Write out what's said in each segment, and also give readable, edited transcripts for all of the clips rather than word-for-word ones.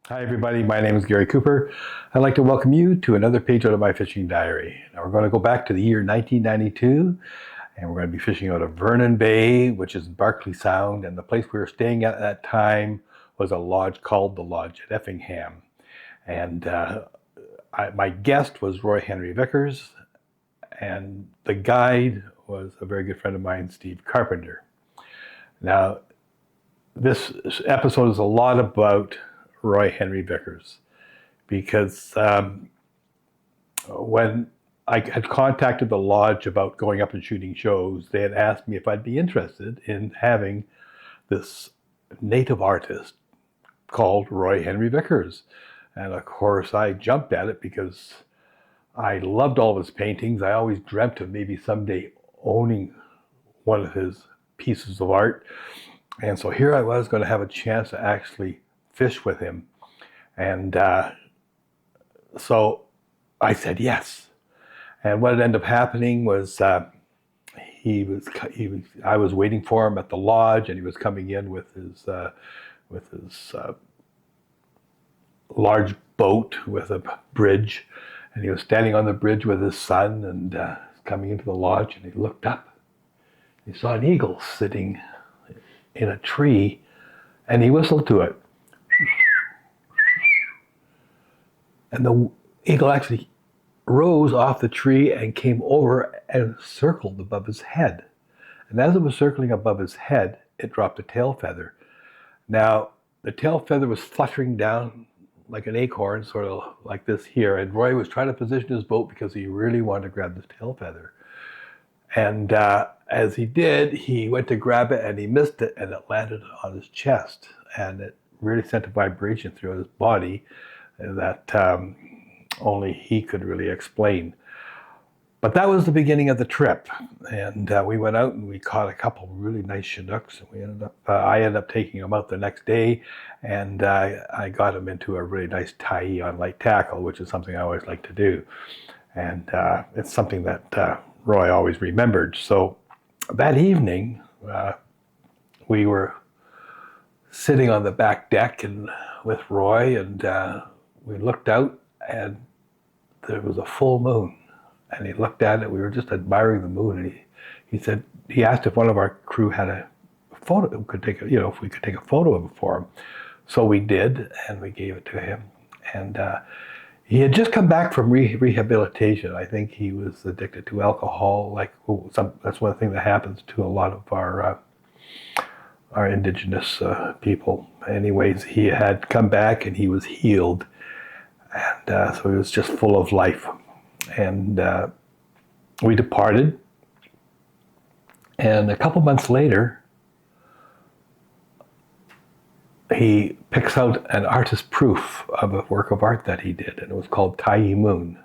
Hi everybody, my name is Gary Cooper. I'd like to welcome you to another page out of my fishing diary. Now we're going to go back to the year 1992 and we're going to be fishing out of Vernon Bay, which is Barkley Sound, and the place we were staying at that time was a lodge called the Lodge at Effingham. And my guest was Roy Henry Vickers, and the guide was a very good friend of mine, Steve Carpenter. Now, this episode is a lot about Roy Henry Vickers because when I had contacted the lodge about going up and shooting shows, they had asked me if I'd be interested in having this native artist called Roy Henry Vickers. And of course, I jumped at it because I loved all of his paintings. I always dreamt of maybe someday owning one of his pieces of art. And so here I was going to have a chance to actually fish with him. And so I said yes. And what ended up happening was I was waiting for him at the lodge, and he was coming in with his large boat with a bridge, and he was standing on the bridge with his son and coming into the lodge, and he looked up. He saw an eagle sitting in a tree, and he whistled to it. And the eagle actually rose off the tree and came over and circled above his head. And as it was circling above his head, it dropped a tail feather. Now, the tail feather was fluttering down like an acorn, sort of like this here. And Roy was trying to position his boat because he really wanted to grab this tail feather. And as he did, he went to grab it and he missed it, and it landed on his chest. And it really sent a vibration through his body that only he could really explain. But that was the beginning of the trip, and we went out and we caught a couple really nice Chinooks, and I ended up taking him out the next day, and I got him into a really nice tie on light tackle, which is something I always like to do, and it's something that Roy always remembered. So that evening, we were sitting on the back deck and with Roy, and we looked out, and there was a full moon. And he looked at it. We were just admiring the moon, and he asked if one of our crew had a photo, if we could take a photo of it for him. So we did, and we gave it to him. And he had just come back from rehabilitation. I think he was addicted to alcohol. That's one thing that happens to a lot of our indigenous people. Anyways, he had come back and he was healed. And so he was just full of life. And we departed. And a couple months later, he picks out an artist proof of a work of art that he did. And it was called Tyee Moon.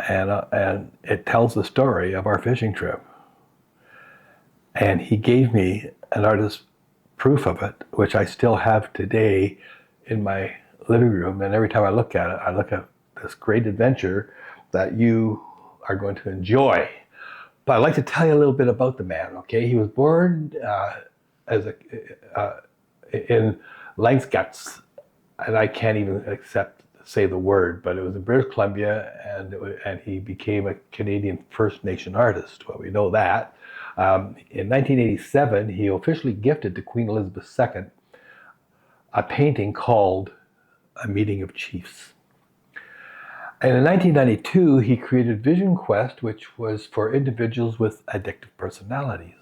And it tells the story of our fishing trip. And he gave me an artist proof of it, which I still have today in my living room, and every time I look at it, I look at this great adventure that you are going to enjoy. But I'd like to tell you a little bit about the man. Okay, he was born in Langsguts, and I can't even say the word, but it was in British Columbia, and he became a Canadian First Nation artist. Well, we know that. In 1987, he officially gifted to Queen Elizabeth II a painting called A Meeting of Chiefs. And in 1992, he created Vision Quest, which was for individuals with addictive personalities.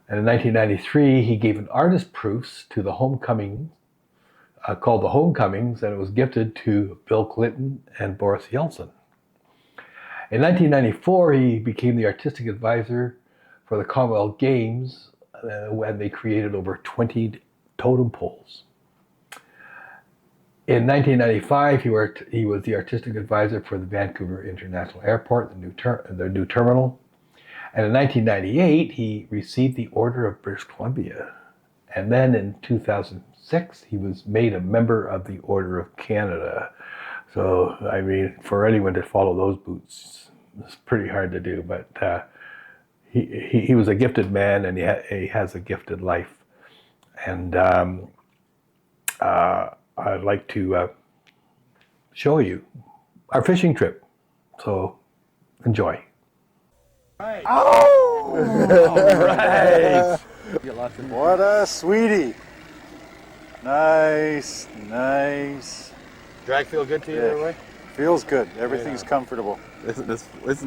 And in 1993, he gave an artist proofs to the Homecoming, called the Homecomings, and it was gifted to Bill Clinton and Boris Yeltsin. In 1994, he became the artistic advisor for the Commonwealth Games, when they created over 20 totem poles. In 1995, he was the artistic advisor for the Vancouver International Airport, the new terminal. And in 1998, he received the Order of British Columbia. And then in 2006, he was made a member of the Order of Canada. So, I mean, for anyone to follow those boots, it's pretty hard to do. But he was a gifted man, and he has a gifted life. And I'd like to show you our fishing trip. So enjoy. Right. Oh! Right. What a sweetie. Nice, nice. Drag feel good to you, Roy? Feels good. Everything's comfortable. Isn't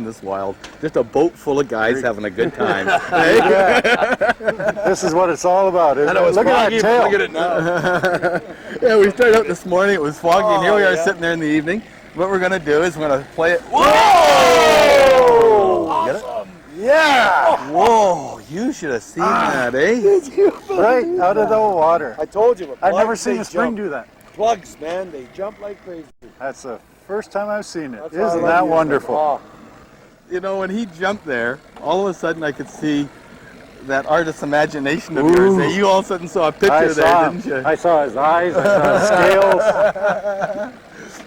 this wild? Just a boat full of guys having a good time. This is what it's all about, isn't it? Look at that tail. Look at it now. Yeah, we started out this morning. It was foggy, and here we are sitting there in the evening. What we're going to do is we're going to play it. Whoa! Awesome. Get it? Yeah! Whoa! You should have seen that, eh? Right out of the water. I told you. I've never seen a spring do that. Plugs, man, they jump like crazy. That's the first time I've seen it. That's how I Isn't love that using wonderful? them. You know, when he jumped there, all of a sudden I could see that artist's imagination of yours. That you all of a sudden saw a picture there, didn't you? I saw his eyes, I saw his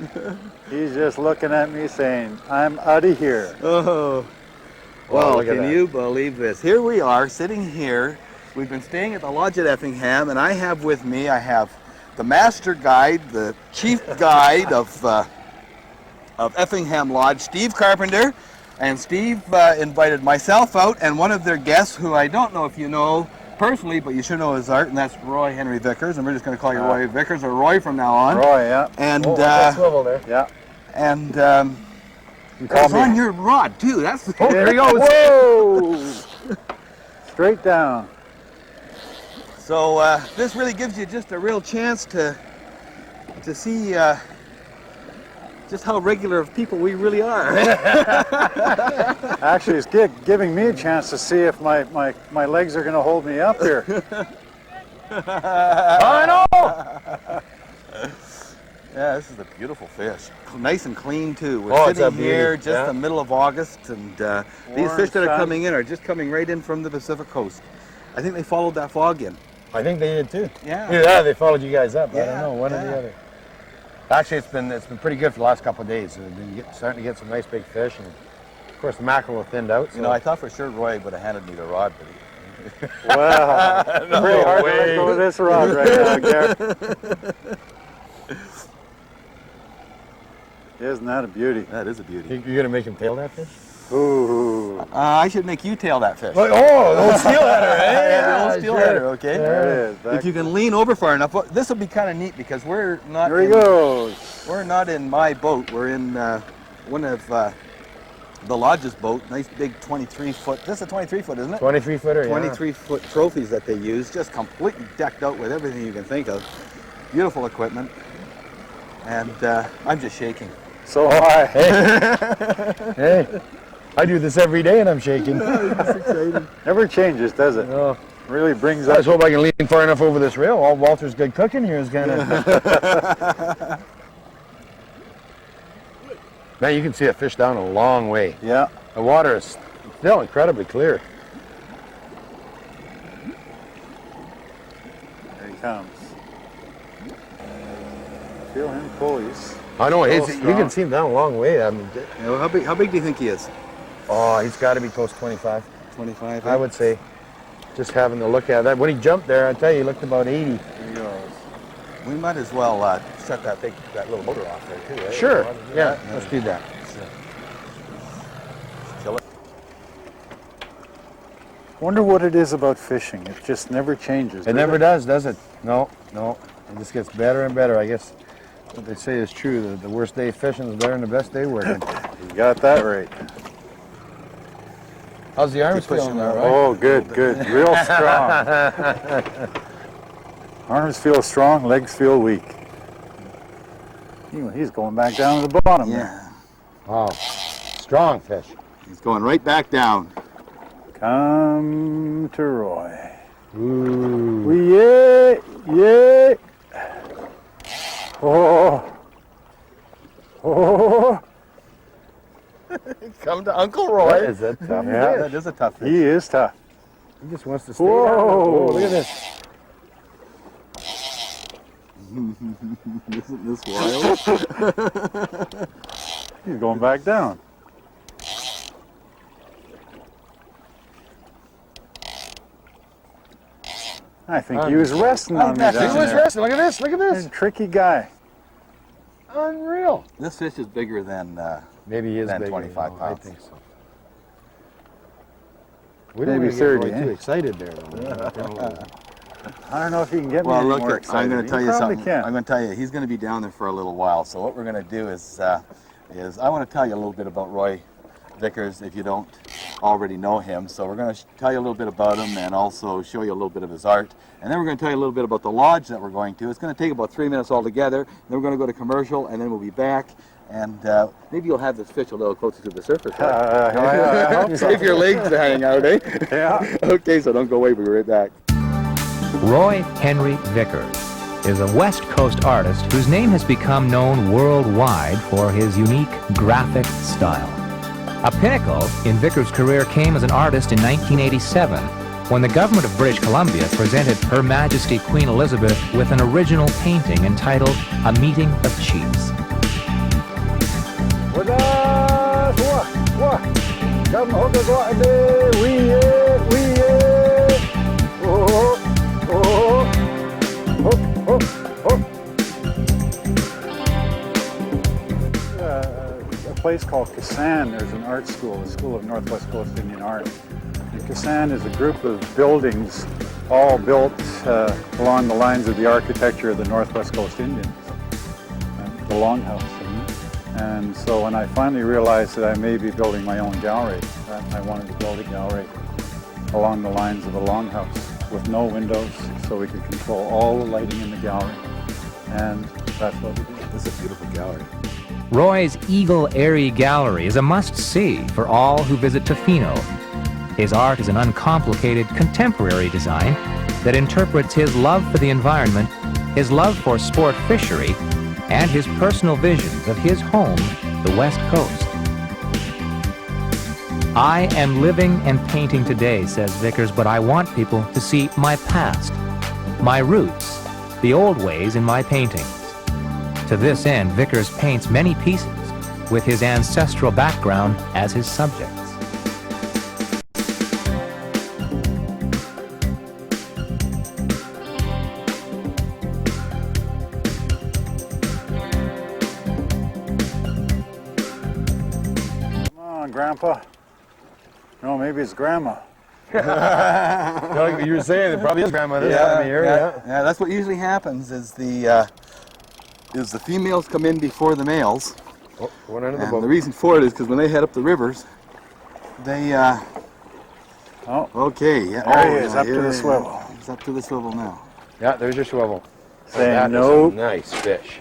scales. He's just looking at me saying, I'm out of here. Oh. Well, can you believe this? Here we are, sitting here. We've been staying at the lodge at Effingham, and I have with me, the master guide, the chief guide of Effingham Lodge, Steve Carpenter. And Steve invited myself out and one of their guests, who I don't know if you know personally, but you should know his art, and that's Roy Henry Vickers. And we're just going to call you Roy Vickers, or Roy from now on. Roy, yeah. And Swivel there. Yeah. and Call it's me. on your rod too. That's There he goes. Whoa! Straight down. So this really gives you just a real chance to see just how regular of people we really are. Actually, it's giving me a chance to see if my legs are going to hold me up here. I know! Yeah, this is a beautiful fish. Nice and clean too. We're sitting here just the middle of August, and these fish that are coming in are just coming right in from the Pacific coast. I think they followed that fog in. I think they did too. Yeah. Either that or they followed you guys up. I don't know, one or yeah. the other. Actually, it's been pretty good for the last couple of days. We've been starting to get some nice big fish, and of course the mackerel have thinned out. So. You know, I thought for sure Roy would have handed me the rod, but he... Wow. Pretty hard to let go of this rod right now, Garrett. Isn't that a beauty? That is a beauty. You're going to make him tail that fish? Ooh. I should make you tail that fish. Oh, the old steel header, eh? Yeah, the old steel header, okay? There it is. If you can lean over far enough, this will be kind of neat because we're not. There he goes. We're not in my boat. We're in one of the lodge's boat. Nice big 23-foot. This is a 23-foot, isn't it? 23-footer, 23-foot trophies that they use, just completely decked out with everything you can think of. Beautiful equipment, and I'm just shaking. So am I. Hey, I do this every day and I'm shaking. It's exciting. Never changes, does it? Oh. Really brings I up. just hope I can lean far enough over this rail. All Walter's good cooking here is gonna. Now you can see a fish down a long way. Yeah. The water is still incredibly clear. There he comes. Feel him pull. I know, So you strong. can see him down a long way. I mean, You know, how big do you think he is? oh, he's got to be close to 25. 25. I would say, just having to look at that. When he jumped there, I tell you, he looked about 80. There he goes. We might as well shut that little motor off there too. Eh? Sure. Want to do Yeah, that? let's do that. Kill it. Wonder what it is about fishing. It just never changes. It never does it? No. It just gets better and better. I guess what they say is true. The worst day fishing is better than the best day working. You got that right. How's the arms Keep pushing feeling now, that, right? Oh, good. Real strong. Arms feel strong, legs feel weak. He's going back down to the bottom. Yeah. Oh, strong fish. He's going right back down. Come to Roy. Ooh. Yeah. Oh. Come to Uncle Roy. That is a tough Yeah. That is a tough fish. He is tough. He just wants to stay Whoa. down. Oh, look at this. Isn't this wild? He's going back down. I think he was resting on me down He was there. resting. Look at this. Look at He's this. a tricky guy. Unreal. This fish is bigger than Maybe he is than bigger, 25 I pounds. think so. We don't Maybe want to get 30, Roy too eh? excited there, though. I don't know if he can get me Well, any look, more excited. I'm going to tell He you probably something. can. I'm going to tell you, he's going to be down there for a little while. So what we're going to do is I want to tell you a little bit about Roy Vickers if you don't already know him. So we're going to tell you a little bit about him and also show you a little bit of his art. And then we're going to tell you a little bit about the lodge that we're going to. It's going to take about 3 minutes altogether. Then we're going to go to commercial, and then we'll be back. And maybe you'll have this fish a little closer to the surface. Right? I hope so. If your legs hang out, eh? Yeah. Okay, so don't go away. We'll be right back. Roy Henry Vickers is a West Coast artist whose name has become known worldwide for his unique graphic style. A pinnacle in Vickers' career came as an artist in 1987 when the government of British Columbia presented Her Majesty Queen Elizabeth with an original painting entitled A Meeting of Chiefs. A place called Kasan, there's an art school, the School of Northwest Coast Indian Art. And Kasan is a group of buildings all built along the lines of the architecture of the Northwest Coast Indians, the Longhouse. And so when I finally realized that I may be building my own gallery, I wanted to build a gallery along the lines of a longhouse with no windows so we could control all the lighting in the gallery. And that's what we did. This is a beautiful gallery. Roy's Eagle Airy Gallery is a must-see for all who visit Tofino. His art is an uncomplicated contemporary design that interprets his love for the environment, his love for sport fishery, and his personal visions of his home, the West Coast. I am living and painting today, says Vickers, but I want people to see my past, my roots, the old ways in my paintings. To this end, Vickers paints many pieces with his ancestral background as his subjects. Come on, Grandpa. No, maybe it's Grandma. You were saying it probably is grandma this time of year. Yeah, that's what usually happens is the females come in before the males. Oh, one end of the And boat. the reason for it is because when they head up the rivers, they, Oh, okay. Yeah, there he is, up to here the he is. swivel. He's up to the swivel now. Yeah, there's your swivel. Saying That is no. a nice fish.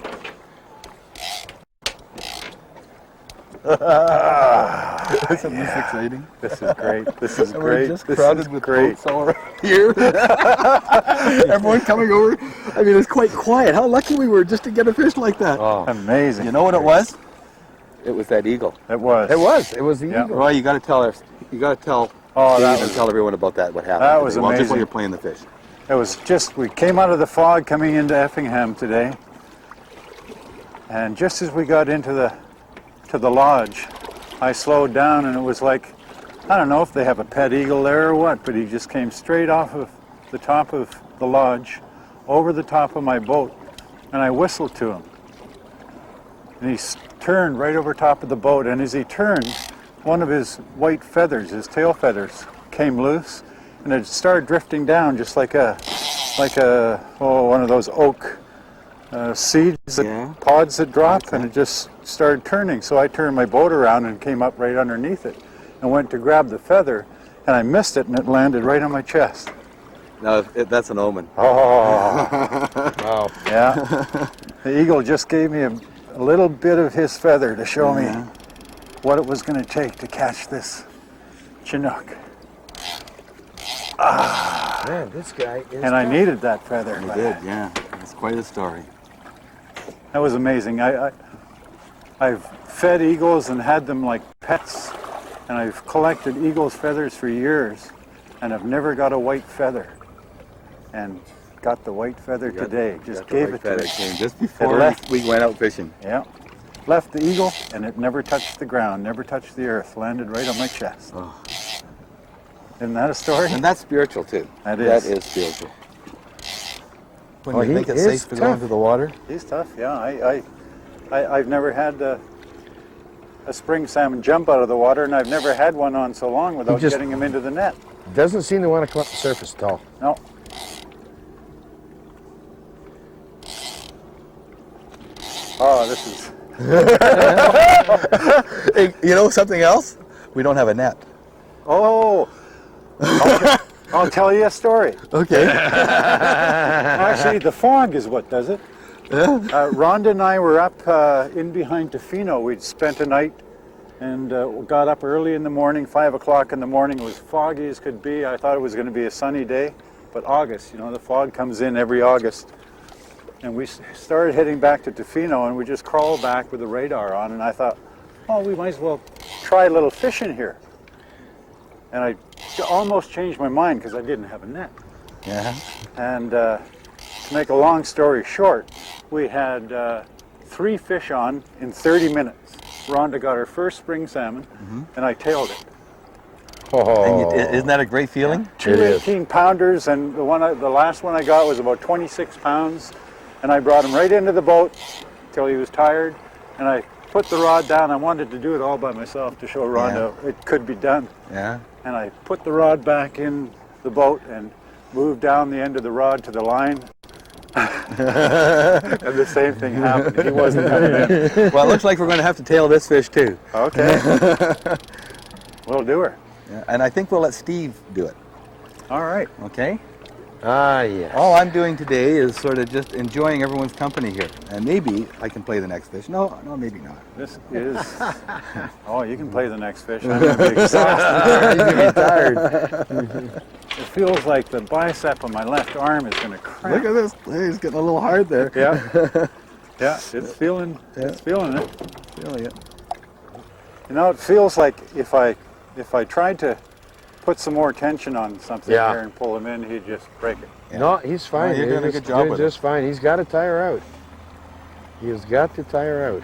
Isn't this exciting? This is great. This is And great. we're just This crowded is with great. boats all around here. Everyone coming over. I mean, it's quite quiet. How lucky we were just to get a fish like that. Oh, Amazing. You know what it was? It was that eagle. It was. it was. It was the Yeah. eagle. Roy, you got to tell us. You got to tell. Oh, Steve that and was- tell everyone about that. What happened? That was today. Well, just amazing. while you're playing the fish. It was just, we came out of the fog coming into Effingham today. And just as we got into the lodge, I slowed down and it was like, I don't know if they have a pet eagle there or what, but he just came straight off of the top of the lodge, over the top of my boat, and I whistled to him. And he turned right over top of the boat, and as he turned, one of his white feathers, his tail feathers, came loose, and it started drifting down just like one of those oak seeds, pods that drop, and it just started turning. So I turned my boat around and came up right underneath it, and went to grab the feather, and I missed it, and it landed right on my chest. No, that's an omen. Oh, Wow. yeah. The eagle just gave me a little bit of his feather to show me what it was going to take to catch this Chinook. Man, this guy is. And I needed that feather. You but did, yeah. It's quite a story. That was amazing. I've fed eagles and had them like pets, and I've collected eagles' feathers for years, and I've never got a white feather. And got the white feather today. Just gave it to me. Came just before left. we went out fishing. Yeah. Left the eagle, and it never touched the ground, never touched the earth, landed right on my chest. Oh. Isn't that a story? And that's spiritual too. That is. That is spiritual. when you make it safe to go into the water? He's tough, yeah. I've never had a spring salmon jump out of the water, and I've never had one on so long without getting him into the net. Doesn't seem to want to come up the surface at all. No. Oh, this is... Hey, you know something else? We don't have a net. Oh! I'll tell you a story. Okay. Actually, the fog is what does it. Rhonda and I were up in behind Tofino. We'd spent a night and got up early in the morning, 5 o'clock in the morning. It was foggy as could be. I thought it was going to be a sunny day, but August, you know, the fog comes in every August. And we started heading back to Tofino, and we just crawled back with the radar on, and I thought, oh, we might as well try a little fishing here. And I almost changed my mind because I didn't have a net. Yeah. And to make a long story short, we had 3 fish on in 30 minutes. Rhonda got her first spring salmon, and I tailed it. Oh, And isn't that a great feeling? 2 18-pounders, and the last one I got was about 26 pounds. And I brought him right into the boat till he was tired, and I put the rod down. I wanted to do it all by myself to show Rhonda it could be done. Yeah. And I put the rod back in the boat and moved down the end of the rod to the line. And the same thing happened. He wasn't coming in. Well, it looks like we're going to have to tail this fish too. Okay. We'll do her. Yeah. And I think we'll let Steve do it. All right. Okay? yes. All I'm doing today is sort of just enjoying everyone's company here. And maybe I can play the next fish. No, maybe not. This is... Oh, you can play the next fish. I'm going to be exhausted. You're going to be tired. It feels like the bicep of my left arm is going to cramp. Look at this. Hey, he's getting a little hard there. Yeah. Yeah, it's feeling it. Feeling it. You know, it feels like if I tried to put some more tension on something here and pull him in, he'd just break it. Yeah. No, he's fine. No, you're doing a good job with just fine. He's got to tire out. He has got to tire out.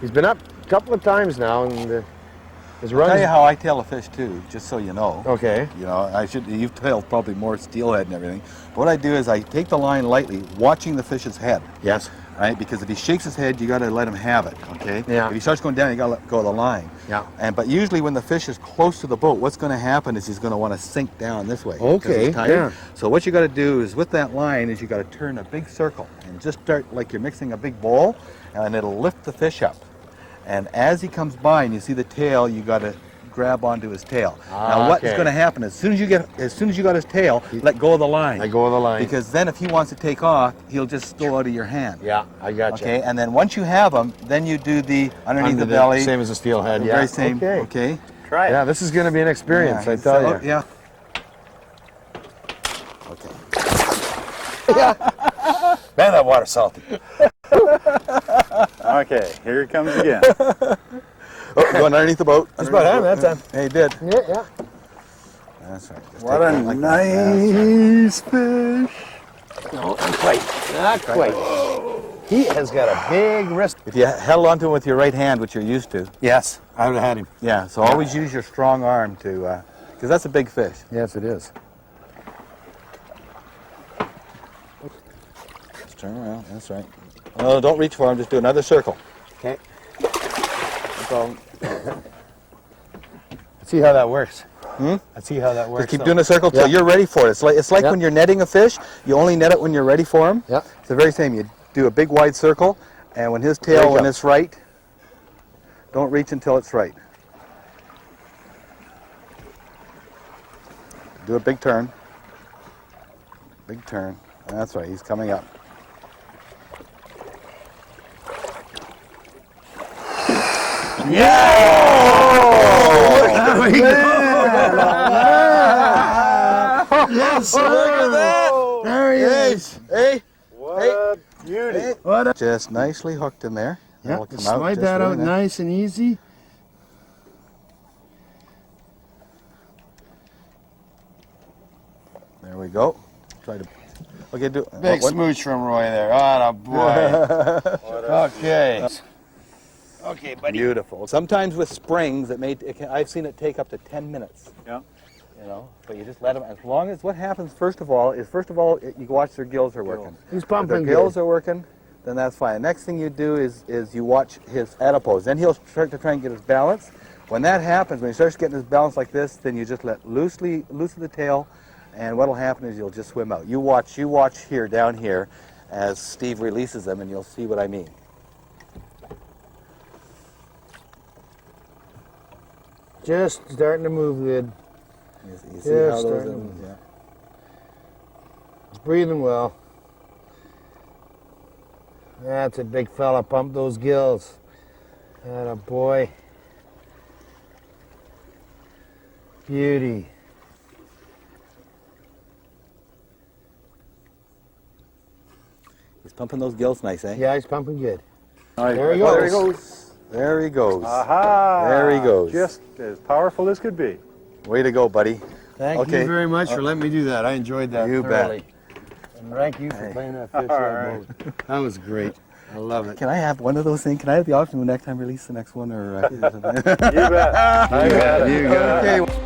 He's been up a couple of times now, and his I'll runs... tell you how I tail a fish too, just so you know. Okay. You know, you've tailed probably more steelhead and everything. But what I do is I take the line lightly, watching the fish's head. Yes. Right? Because if he shakes his head, you got to let him have it, okay? Yeah. If he starts going down, you got to let go of the line. Yeah. But usually when the fish is close to the boat, what's going to happen is he's going to want to sink down this way. 'cause Okay, he's tired. yeah. So what you got to do is with that line is you got to turn a big circle and just start like you're mixing a big bowl, and it'll lift the fish up. And as he comes by and you see the tail, you got to grab onto his tail. Now what's going to happen as soon as you got his tail, let go of the line. Let go of the line. Because then if he wants to take off, he'll just go out of your hand. Yeah, I got you. Okay, and then once you have him, then you do the underneath the belly. Same as a steelhead, The yeah. very same. Okay. Try it. Yeah, this is going to be an experience, I tell you. Yeah. Okay. Man, that water's salty. Okay, here it comes again. Oh, going underneath the boat. That's about him that time. Hey, he did. Yeah. That's right. Just What take a it like that. nice fish. No, not quite. Not quite. He has got a big wrist. If you held onto him with your right hand, which you're used to. Yes, I would have had him. Yeah, so always use your strong arm to, because that's a big fish. Yes, it is. Just turn around, that's right. Oh, don't reach for him, just do another circle. Okay. No problem. Let's see how that works. Let's see how that works. Just keep doing a circle till you're ready for it. It's like when you're netting a fish, you only net it when you're ready for him. Yeah. It's the very same. You do a big wide circle, and when his tail, when it's right, don't reach until it's right. Do a big turn. Big turn. That's right, he's coming up. Yes, look at that. There he is. Hey, What a beauty. hey. What a... Just nicely hooked in there. Yeah, That'll come slide just that out really nice and easy. There we go. Try to. Okay, do. Big smooch from Roy there. Oh, boy. Okay. Okay, buddy. Beautiful. Sometimes with springs, I've seen it take up to 10 minutes. Yeah. You know, but you just let them, as long as what happens first of all, you watch their gills are working. He's If pumping their gills good. are working, then that's fine. The next thing you do is you watch his adipose. Then he'll start to try and get his balance. When that happens, when he starts getting his balance like this, then you just let loosen the tail, and what'll happen is you'll just swim out. You watch here, down here, as Steve releases them, and you'll see what I mean. Just starting to move good. You see Yeah, how those starting to are, move. yeah. He's breathing well. That's a big fella. Pump those gills. Atta boy. Beauty. He's pumping those gills nice, eh? Yeah, he's pumping good. All right. There he Oh, goes. there he goes. There he goes. Aha! There he goes. Just as powerful as could be. Way to go, buddy. Thank Okay. you very much for letting me do that. I enjoyed that You bet. thoroughly. And thank you for playing that fish that boat. That was great. I love it. Can I have one of those things? Can I have the option when next time release the next one? Or You bet. I got it. You got it. Okay.